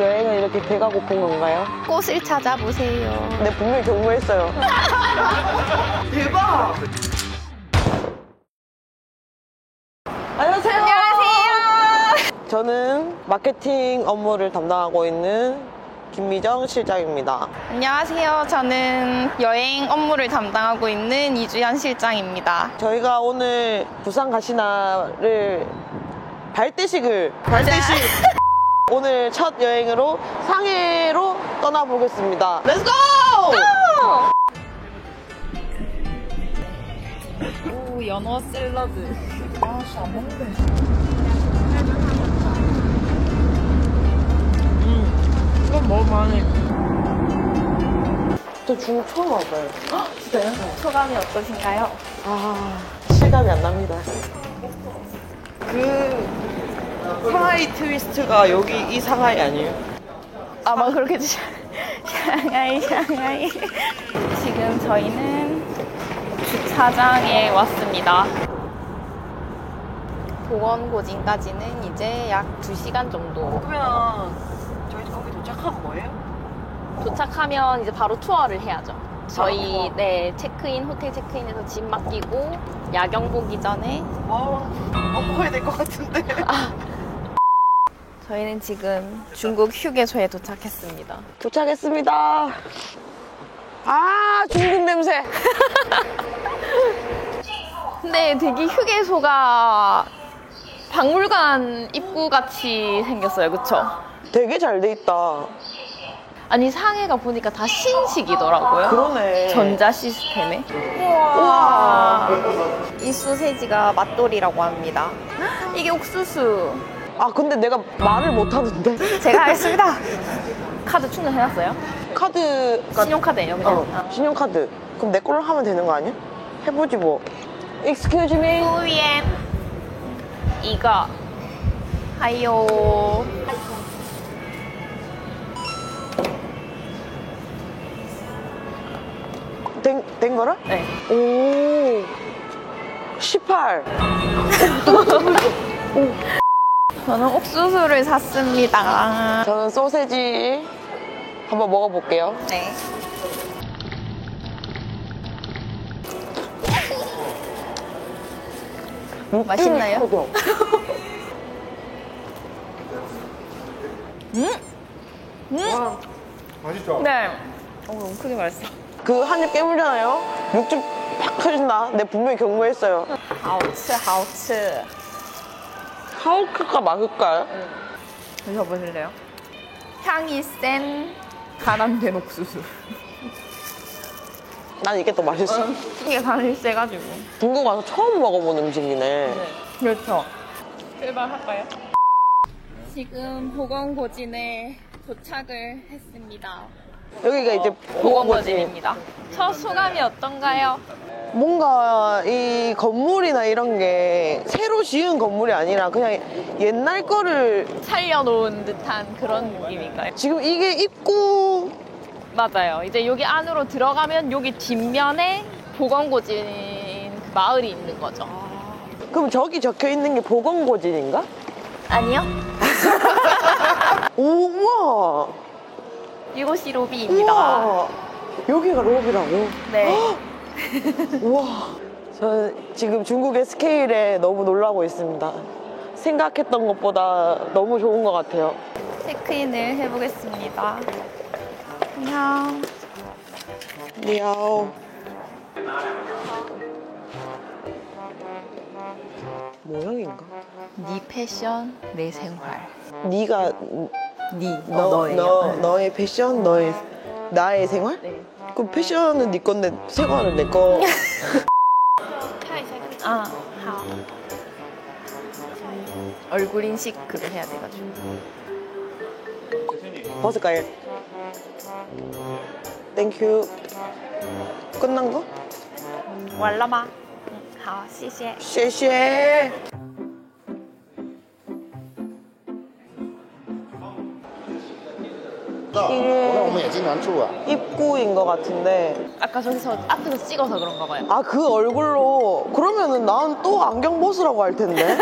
여행은 이렇게 배가 고픈 건가요? 꽃을 찾아보세요. 네, 분명히 경고했어요. 대박! 안녕하세요. 안녕하세요. 저는 마케팅 업무를 담당하고 있는 김미정 실장입니다. 안녕하세요. 저는 여행 업무를 담당하고 있는 이주연 실장입니다. 저희가 오늘 부산 가시나를 발대식 오늘 첫 여행으로 상해로 떠나보겠습니다. 렛츠고! 오, 연어 샐러드. 아, 진짜 안 먹는데. 이건 먹을만해. 저 중국 처음 와봐요. 진짜요? 소감이 어떠신가요? 아, 실감이 안 납니다. 상하이 트위스트가 여기 이 상하이 아니에요? 아마 그렇게 샹하이. 지금 저희는 주차장에 왔습니다. 보건고진까지는 이제 약 2시간 정도. 그러면 저희 거기 도착하면 뭐예요? 도착하면 이제 바로 투어를 해야죠. 저희 체크인, 호텔 체크인해서 짐 맡기고 야경 보기 전에 먹어야 될 것 같은데. 저희는 지금 중국 휴게소에 도착했습니다. 도착했습니다. 아, 중국 냄새. 근데 되게 휴게소가 박물관 입구 같이 생겼어요. 그쵸? 되게 잘 돼 있다. 아니 상해가 보니까 다 신식이더라고요. 그러네. 전자 시스템에. 우와. 이 소세지가 맛돌이라고 합니다. 이게 옥수수. 아, 근데 내가 말을 못 하는데. 제가 하겠습니다. 카드 충전해놨어요? 카드가 신용카드예요 그냥. 신용카드. 그럼 내 걸로 하면 되는 거 아니야? 해보지 뭐. Excuse me. 후엔 이거 하요. 된 거라? 네. 오. 18. 저는 옥수수를 샀습니다. 저는 소세지 한번 먹어볼게요. 네. 맛있나요? 와, 맛있죠? 네. 너무 크게 말했어. 그 한 입 깨물잖아요? 육즙 팍 터진다. 내 분명히 경고했어요. 하우츠. 하우크가 맞을까요? 드셔보실래요? 향이 센 간한된 옥수수. 난 이게 더 맛있어. 이게 간이 세가지고. 중국 와서 처음 먹어본 음식이네. 그렇죠. 출발할까요? 지금 보건고진에 도착을 했습니다. 여기가 이제 보건고진. 보건고진입니다. 첫 소감이 어떤가요? 뭔가 이 건물이나 이런 게 새로 지은 건물이 아니라 그냥 옛날 거를 살려놓은 듯한 그런 느낌인가요? 지금 이게 입구. 맞아요. 이제 여기 안으로 들어가면 여기 뒷면에 보건고진 그 마을이 있는 거죠. 그럼 저기 적혀 있는 게 보건고진인가? 아니요. 우와. 이곳이 로비입니다. 우와. 여기가 로비라고? 네. 우와. 저는 지금 중국의 스케일에 너무 놀라고 있습니다. 생각했던 것보다 너무 좋은 것 같아요. 체크인을 해보겠습니다. 안녕. 리아오. 모형인가? 네 패션, 내 생활. 네가 너예요. 너의 패션, 나의 생활? 네. 그럼 패션은 네 건데 생활은 내 거. 아, 하. 얼굴 인식 그거 해야 돼가지고. 벗을까요? 땡큐. 끝난 거? 完了吗？好，谢谢。 쉐쉐. 입구인 것 같은데. 아까 저기서 앞에서 찍어서 그런가 봐요. 아, 그 얼굴로. 그러면은 난 또 안경 벗으라고 할 텐데.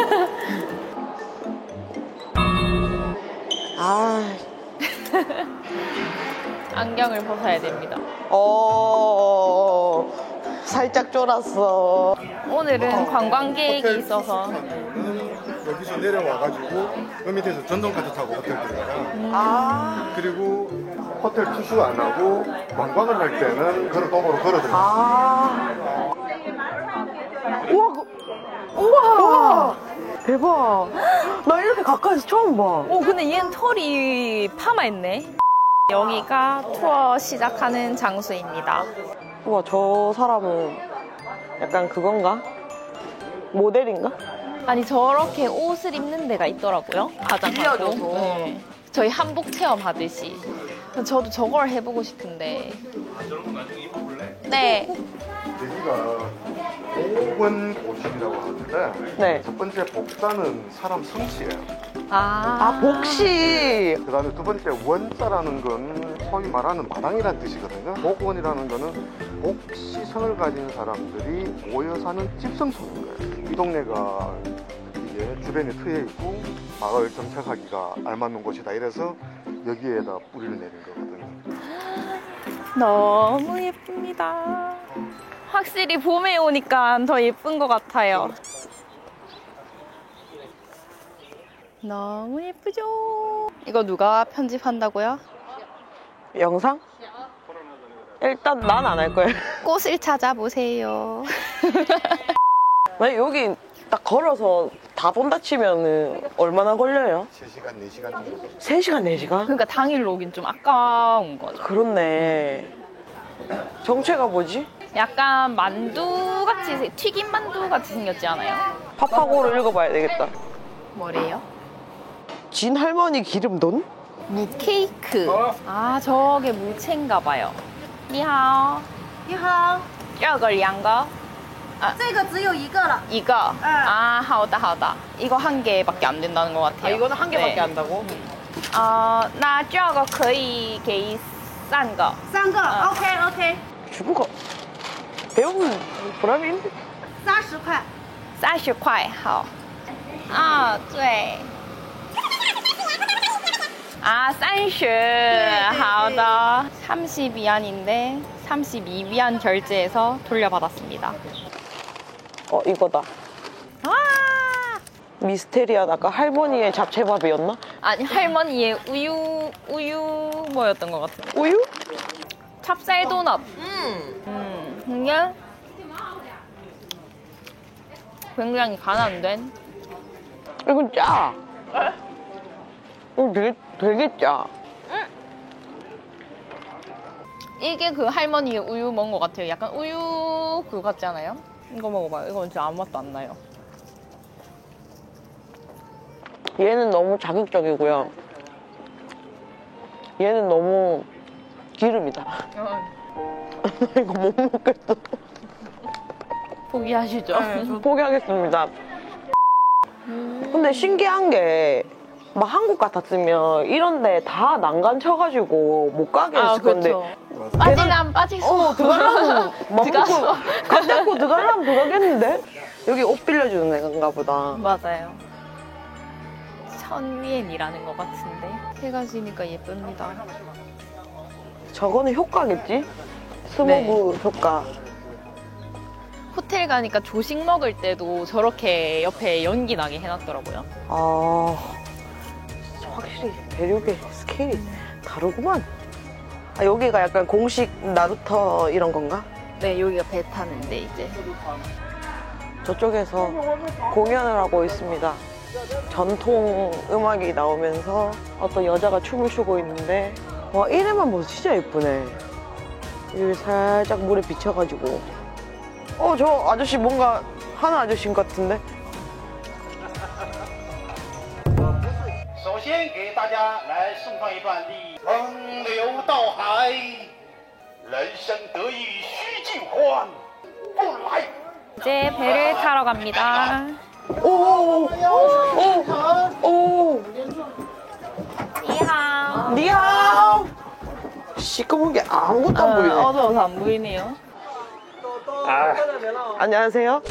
아, 안경을 벗어야 됩니다. 살짝 쫄았어. 오늘은 관광객이 있어서. 여기서 내려와가지고 그 밑에서 전동카드 타고 호텔 들어가요. 아, 그리고 호텔 투수 안 하고 관광을 할 때는 도보로 걸어들어요. 아. 우와, 대박. 나 이렇게 가까이서 처음 봐. 오, 근데 얘는 털이 파마했네. 여기가 투어 시작하는 장소입니다. 우와, 저 사람은 약간 그건가? 모델인가? 아니, 저렇게 옷을 입는 데가 있더라고요. 가장하고. 빌려줘서. 네. 저희 한복 체험 하듯이. 저도 저걸 해보고 싶은데. 저런 거 나중에 입어볼래? 네. 여기가 복원 고집이라고 하는데 네. 첫 번째 복사는 사람 성씨예요. 아, 복시. 그 다음에 두 번째 원자라는 건 소위 말하는 마당이라는 뜻이거든요. 복원이라는 거는 복시성을 가진 사람들이 모여 사는 집성소인 거예요. 이 동네가 이게 주변에 트여 있고 마을 정착하기가 알맞는 곳이다. 이래서 여기에다 뿌리를 내린 거거든요. 너무 예쁩니다. 확실히 봄에 오니까 더 예쁜 것 같아요. 너무 예쁘죠? 이거 누가 편집한다고요? 영상? 일단 난 안 할 거야. 꽃을 찾아보세요. 나 여기 딱 걸어서 다 본다 치면은 얼마나 걸려요? 3시간, 4시간 정도. 3시간, 4시간? 그러니까 당일로 오긴 좀 아까운 거죠. 그렇네. 정체가 뭐지? 약간 만두같이, 튀김 만두같이 생겼지 않아요? 파파고를 읽어봐야 되겠다. 뭐래요? 진 할머니 기름돈? 무케이크. 아, 저게 무채인가 봐요. 你好你好，这个两个这个只有一个了。 이거. 아, 好的好的. 이거 한 개밖에 안 된다는 것 같아요. 이거는 한 개밖에 네. 안 한다고? 那这个可以给3个.3个，OK OK， 중국어 배운 보람이 있는데? 30块。 30块好. 아, 对. 아, 30. 好的. 32위안인데 32위안 결제해서 돌려받았습니다. 이거다. 아! 미스테리한 아까 할머니의 잡채밥이었나? 아니, 할머니의 우유 뭐였던 것 같은데. 우유? 찹쌀 도넛. 이게 굉장히 간한된. 이건 짜. 이거 되게 짜. 이게 그 할머니의 우유 먹은 것 같아요. 약간 우유 그거 같지 않아요? 이거 먹어봐요. 이거 진짜 아무 맛도 안 나요. 얘는 너무 자극적이고요. 얘는 너무 기름이다. 이거 못 먹겠어. 포기하시죠? 포기하겠습니다. 근데 신기한 게 막 한국 같았으면 이런 데 다 난간 쳐가지고 못 가게 했을 건데 빠지면 빠질 수 들어가려면 막 들어가서. 각 잡고 들어가려면 들어가겠는데? 여기 옷 빌려주는 애인가 보다. 맞아요. 천위엔이라는 것 같은데 해가 지니까 예쁩니다. 저거는 효과겠지? 스모그 효과. 호텔 가니까 조식 먹을 때도 저렇게 옆에 연기 나게 해놨더라고요. 아, 확실히 대륙의 스케일이 다르구만. 아, 여기가 약간 공식 나루터 이런 건가? 네, 여기가 배 타는데 이제. 저쪽에서 공연을 하고 있습니다. 전통 음악이 나오면서 어떤 여자가 춤을 추고 있는데 와, 이래만 봐도 진짜 예쁘네. 여기 살짝 물에 비쳐가지고 저 아저씨 뭔가 하는 아저씨인 것 같은데? 首先给大家来送上一段礼：风流到海，人生得意须尽欢，不来。 이제 배를 타러 갑니다. 오! 이하. 니하오! 시꺼먼 게 아무것도 안 보이네. 어두워서 안 보이네요. 안녕하세요.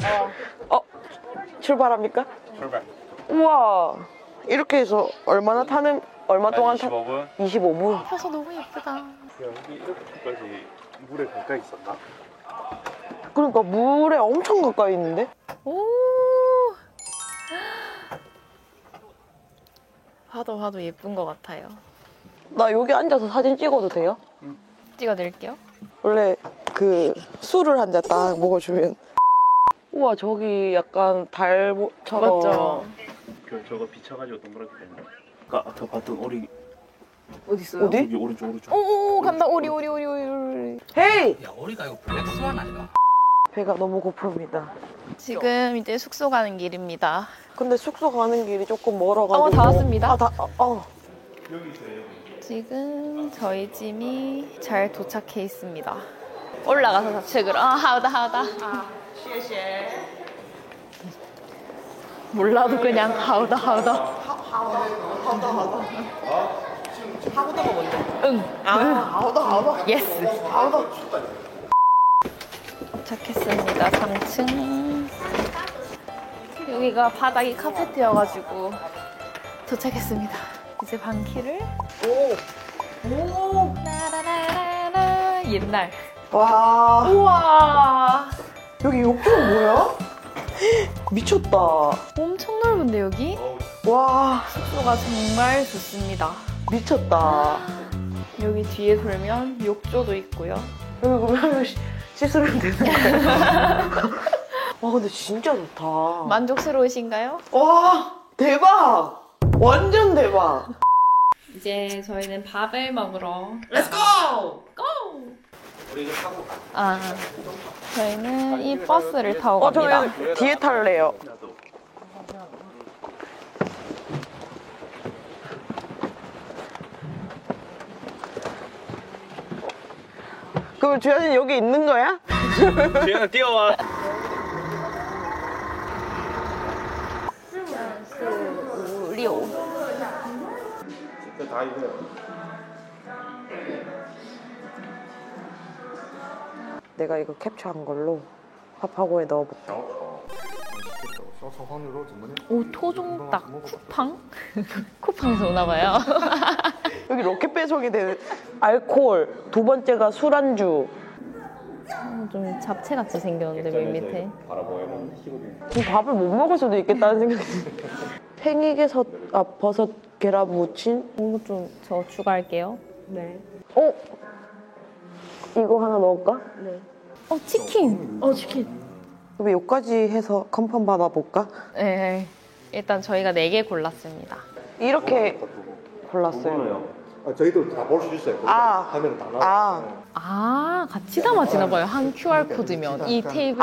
출발합니까? 출발. 우와, 이렇게 해서 얼마나 타는 얼마 동안 25분? 25분? 펴서 너무 예쁘다. 여기 이렇게까지 물에 가까이 있었나? 그러니까 물에 엄청 가까이 있는데? 오. 봐도 예쁜 것 같아요. 나 여기 앉아서 사진 찍어도 돼요? 찍어드릴게요. 원래 그 술을 한 잔 딱 먹어주면 우와 저기 약간 달처럼 맞죠? 저거 비쳐가지고 동그랗게 됐네. 아까 봤던 오리 어디 있어요? 어디? 여기 오른쪽. 오 간다 오리. 헤이! 야, 우리가 이거 블랙스완 아니가? 배가 너무 고픕니다. 지금 이제 숙소 가는 길입니다. 근데 숙소 가는 길이 조금 멀어가지고 다 왔습니다. 지금 저희 짐이 잘 도착해 있습니다. 올라가서 좌측으로. 하우다. 몰라도 그냥 하우다. 하우다가 뭔데? 응. 하우다 예스. 하우다 도착했습니다. 3층. 여기가 바닥이 카페트여가지고 도착했습니다. 이제 방키를. 오! 라라라라라. 옛날. 와 우와. 여기 욕조는 뭐야? 미쳤다. 엄청 넓은데 여기? 와 숙소가 정말 좋습니다. 미쳤다. 여기 뒤에 돌면 욕조도 있고요. 여기 그러면 씻으면 되는 거야. 와 근데 진짜 좋다. 만족스러우신가요? 와 대박. 완전 대박. 이제 저희는 밥을 먹으러 Let's go. 우리 이거 타고 가. 아 저희는 이 버스를 타고 갑니다. 저희 뒤에 탈래요. 그럼 주현이 여기 있는 거야? 지현아 뛰어와. 리오. 다 이거야. 내가 이거 캡처한 걸로 밥하고에 넣어볼게. 오 토종닭 쿠팡? 쿠팡에서 오나봐요. 여기 로켓 배송이 되는 알코올, 두 번째가 술안주. 좀 잡채같이 생겼는데 맨 밑에. 그럼 밥을 못 먹을 수도 있겠다는 생각이 들어요. 팽이버섯, 버섯 계란 무침. 이거 좀 저 추가할게요. 네. 이거 하나 넣을까? 치킨. 치킨. 그럼 여기까지 해서 컨펌 받아볼까? 네. 일단 저희가 4개 골랐습니다. 이렇게 골랐어요. 저희도 다 볼 수 있어요. 화면 다 나와. 같이 담아지나 봐요. 한 QR 코드면 이 테이블.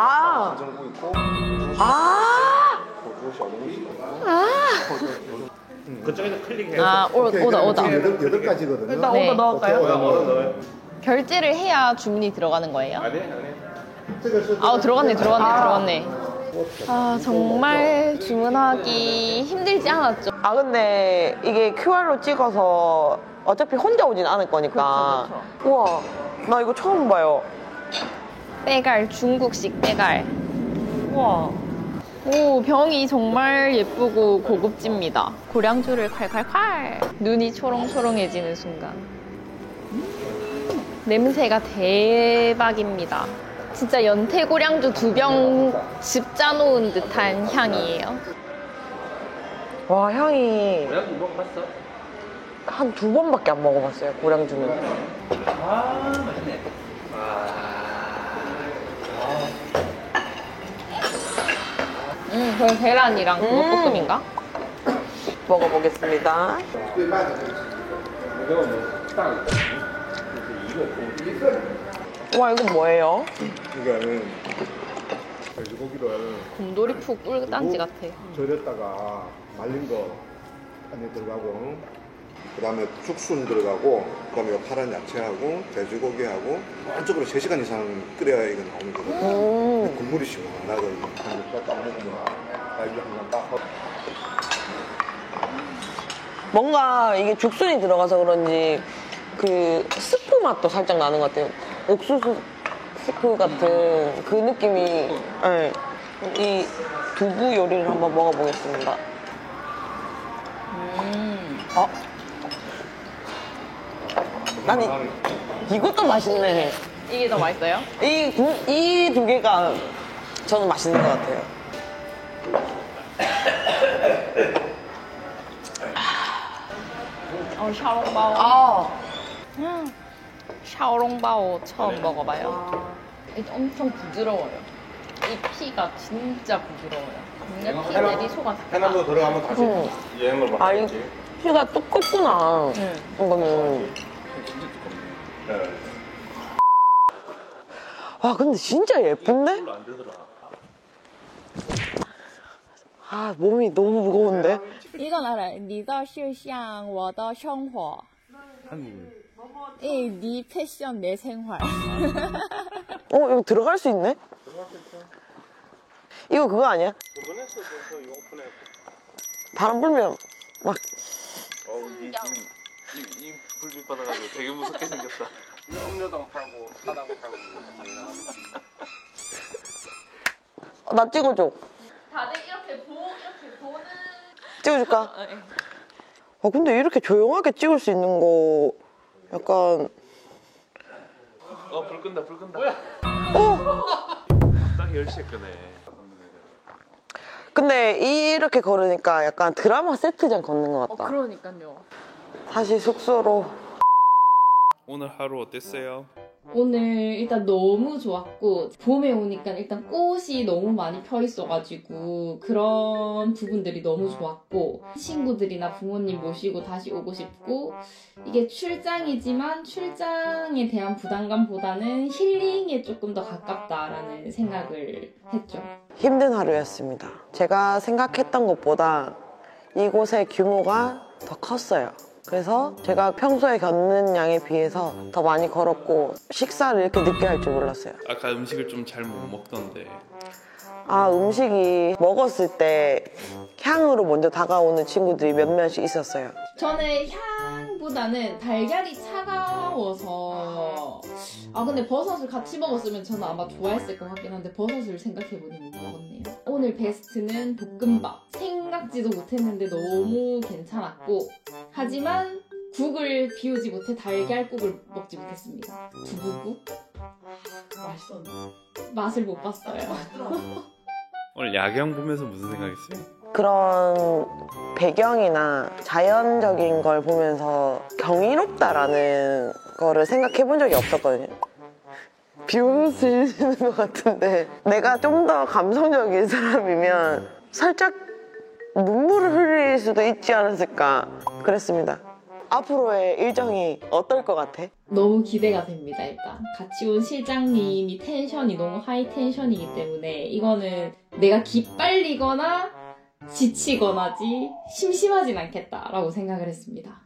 그쪽에서 클릭해서. 오다. 8가지거든요. 일단 네. 오더 넣을까요? 결제를 해야 주문이 들어가는 거예요? 안 해. 들어갔네. 정말 주문하기 힘들지 않았죠? 근데 이게 QR로 찍어서 어차피 혼자 오진 않을 거니까. 그렇죠. 우와, 나 이거 처음 봐요. 빼갈, 중국식 빼갈. 우와. 오, 병이 정말 예쁘고 고급집니다. 고량주를 칼칼칼. 눈이 초롱초롱해지는 순간. 냄새가 대박입니다. 진짜 연태고량주 2병 집 짜놓은 듯한 향이에요. 와, 향이 고양이 먹어봤어? 한 2번밖에 안 먹어봤어요, 고량주는. 맛있네. 그 계란이랑 그거 볶음인가? 먹어보겠습니다. 와, 이건 뭐예요? 이거는 돼지고기를 곰돌이 푹 꿀단지 같아. 절였다가 말린 거 안에 들어가고, 그 다음에 죽순 들어가고, 그 다음에 파란 야채하고 돼지고기하고 한쪽으로 3시간 이상 끓여야 이거 나오는 거거든요. 국물이 시원하거든요. 딱 먹으면 날개 한번 딱 하고. 뭔가 이게 죽순이 들어가서 그런지 그 스프 맛도 살짝 나는 것 같아요. 옥수수 스프 같은 그 느낌이. 네. 이 두부 요리를 한번 먹어보겠습니다. 난 이것도 맛있네. 이게 더 맛있어요? 이 두 개가 저는 맛있는 것 같아요. 샤오롱바오. 아, 샤오롱바오 처음 먹어봐요. 이게 엄청 부드러워요. 이 피가 진짜 부드러워요. 근데 피 내리소가 해남도 들어가면 다시 여행을 아, 이 피가 두껍구나. 이거는. 와, 근데 진짜 예쁜데? 안 되더라. 아, 몸이 너무 무거운데? 이건 알아요. 你的是像我的生活. 한국은 네 패션 내 생활. 이거 들어갈 수 있네? 이거 그거 아니야? 바람 불면 막 이 불빛 받아가지고 되게 무섭게 생겼다. 음료당 팔고 사다고 팔고. 나 찍어줘. 다들 이렇게 보는. 찍어줄까? 근데 이렇게 조용하게 찍을 수 있는 거 약간 불 끈다 불 끈다. 딱 10시에 끄네. 근데 이렇게 걸으니까 약간 드라마 세트장 걷는 것 같다. 그러니까요. 다시 숙소로. 오늘 하루 어땠어요? 오늘 일단 너무 좋았고 봄에 오니까 일단 꽃이 너무 많이 펴 있어가지고 그런 부분들이 너무 좋았고 친구들이나 부모님 모시고 다시 오고 싶고 이게 출장이지만 출장에 대한 부담감보다는 힐링에 조금 더 가깝다라는 생각을 했죠. 힘든 하루였습니다. 제가 생각했던 것보다 이곳의 규모가 더 컸어요. 그래서 제가 평소에 걷는 양에 비해서 더 많이 걸었고 식사를 이렇게 늦게 할 줄 몰랐어요. 아까 음식을 좀 잘 못 먹던데. 아, 음식이 먹었을 때 향으로 먼저 다가오는 친구들이 몇몇이 있었어요. 저는 향보다는 달걀이 차가워서 근데 버섯을 같이 먹었으면 저는 아마 좋아했을 것 같긴 한데 버섯을 생각해보니 못 먹었네요. 오늘 베스트는 볶음밥. 생각지도 못했는데 너무 괜찮았고 하지만 국을 비우지 못해 달걀국을 먹지 못했습니다. 두부국? 맛있었네. 맛을 못 봤어요. 오늘 야경 보면서 무슨 생각했어요? 그런 배경이나 자연적인 걸 보면서 경이롭다라는 거를 생각해 본 적이 없었거든요. 비웃으시는 것 같은데 내가 좀 더 감성적인 사람이면 살짝 눈물을 흘릴 수도 있지 않았을까 그랬습니다. 앞으로의 일정이 어떨 것 같아? 너무 기대가 됩니다. 일단 같이 온 실장님이 텐션이 너무 하이 텐션이기 때문에 이거는 내가 기빨리거나 지치거나지 심심하진 않겠다라고 생각을 했습니다.